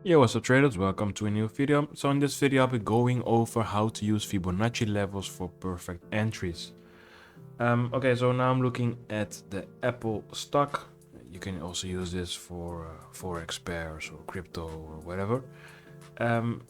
Yo, what's up traders, welcome to a new video. So in this video I'll be going over how to use Fibonacci levels for perfect entries. Okay, so now I'm looking at the Apple stock. You can also use this for Forex pairs or crypto or whatever. I'm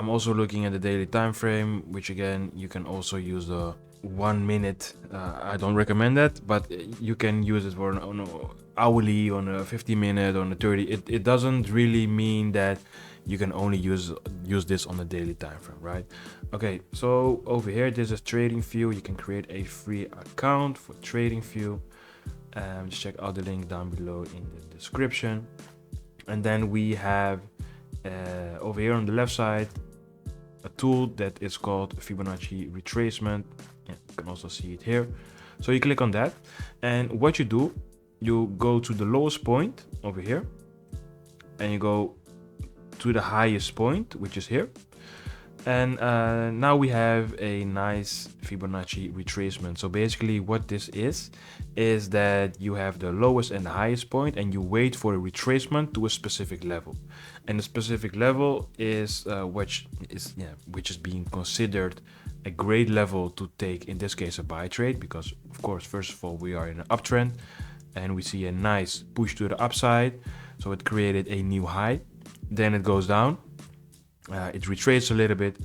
also looking at the daily time frame, which again you can also use the 1 minute. I don't recommend that, but you can use it for on hourly, on a 50-minute, on a 30. It doesn't really mean that you can only use this on the daily time frame, right? Okay, so over here this is TradingView. You can create a free account for TradingView. Just check out the link down below in the description. And then we have over here on the left side a tool that is called Fibonacci Retracement. Yeah, you can also see it here. So you click on that, and what you do, you go to the lowest point over here, and you go to the highest point, which is here. And now we have a nice Fibonacci retracement. So basically what this is that you have the lowest and the highest point, and you wait for a retracement to a specific level. And the specific level is which is being considered a great level to take, in this case a buy trade, because of course first of all we are in an uptrend and we see a nice push to the upside. So it created a new high, then it goes down. It retraces a little bit,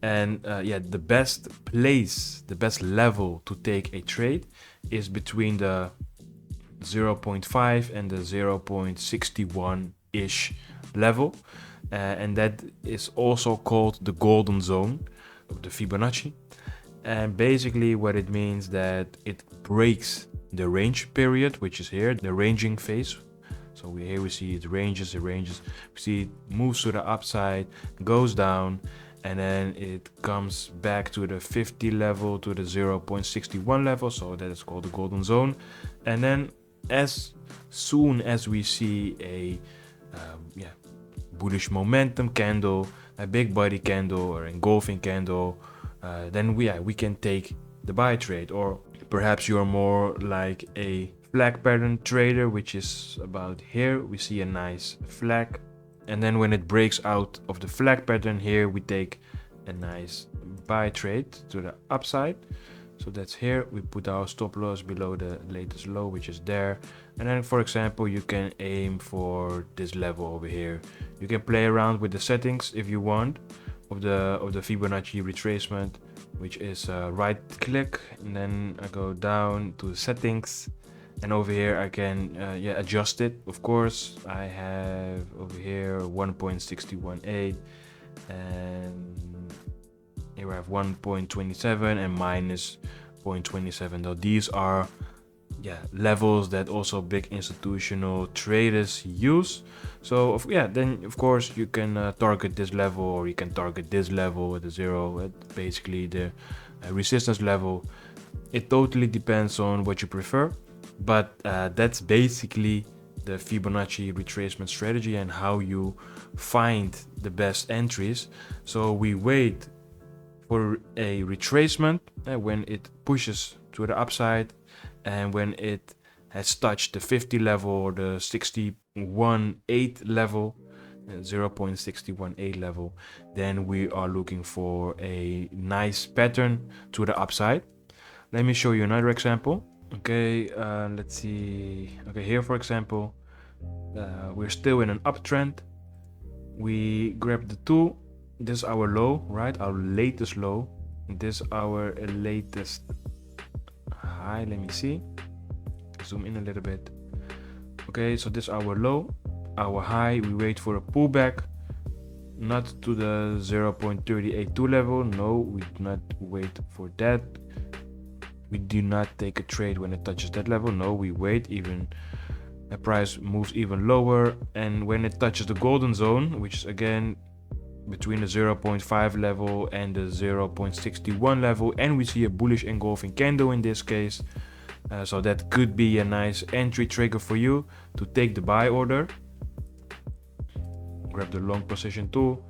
and the best place, the best level to take a trade is between the 0.5 and the 0.61 ish level, and that is also called the golden zone of the Fibonacci. And basically what it means that it breaks the range period, which is here, the ranging phase. So here we see it ranges, we see it moves to the upside, goes down, and then it comes back to the 50 level, to the 0.61 level. So that is called the golden zone. And then as soon as we see a bullish momentum candle, a big body candle or engulfing candle, then we can take the buy trade. Or perhaps you're more like a flag pattern trader, which is about here. We see a nice flag, and then when it breaks out of the flag pattern here, we take a nice buy trade to the upside. So that's here. We put our stop loss below the latest low, which is there. And then for example, you can aim for this level over here. You can play around with the settings if you want of the Fibonacci retracement, which is right click, and then I go down to settings, and over here I can adjust it. Of course, I have over here 1.618, and here I have 1.27 and minus 0.27. Though these are levels that also big institutional traders use. So then of course you can target this level, or you can target this level at the zero, at basically the resistance level. It totally depends on what you prefer, but that's basically the Fibonacci retracement strategy and how you find the best entries. So we wait for a retracement when it pushes to the upside, and when it has touched the 50 level or the 61.8 level, 0.618 level, then we are looking for a nice pattern to the upside. Let me show you another example. Okay, let's see. Okay, here for example, we're still in an uptrend. We grab the tool. This is our low, right? Our latest low. This is our latest high. Let me see. Zoom in a little bit. Okay, so this is our low, our high. We wait for a pullback, not to the 0.382 level. No, we do not wait for that. We do not take a trade when it touches that level. No, we wait. Even the price moves even lower, and when it touches the golden zone, which is again between the 0.5 level and the 0.61 level, and we see a bullish engulfing candle in this case, so that could be a nice entry trigger for you to take the buy order. Grab the long position tool.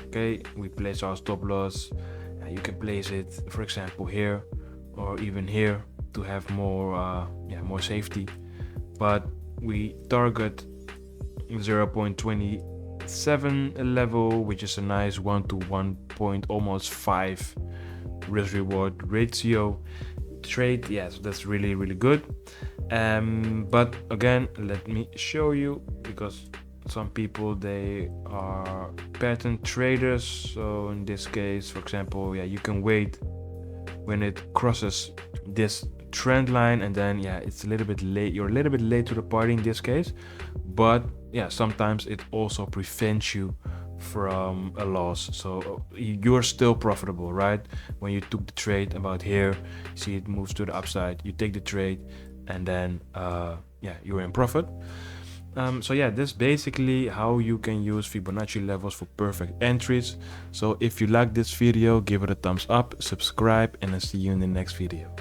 Okay, we place our stop loss. You can place it, for example, here or even here to have more safety. But we target 0.20 7 level, which is a nice 1 to 1 point almost 5 risk reward ratio trade. Yes, that's really good. But again, let me show you, because some people, they are pattern traders. So in this case, for example, yeah, you can wait when it crosses this trend line, and then yeah, it's a little bit late, you're a little bit late to the party in this case. But yeah, sometimes it also prevents you from a loss, so you're still profitable, right? When you took the trade about here, see it moves to the upside, you take the trade, and then yeah, you're in profit. So yeah, this is basically how you can use Fibonacci levels for perfect entries. So if you like this video, give it a thumbs up, subscribe, and I'll see you in the next video.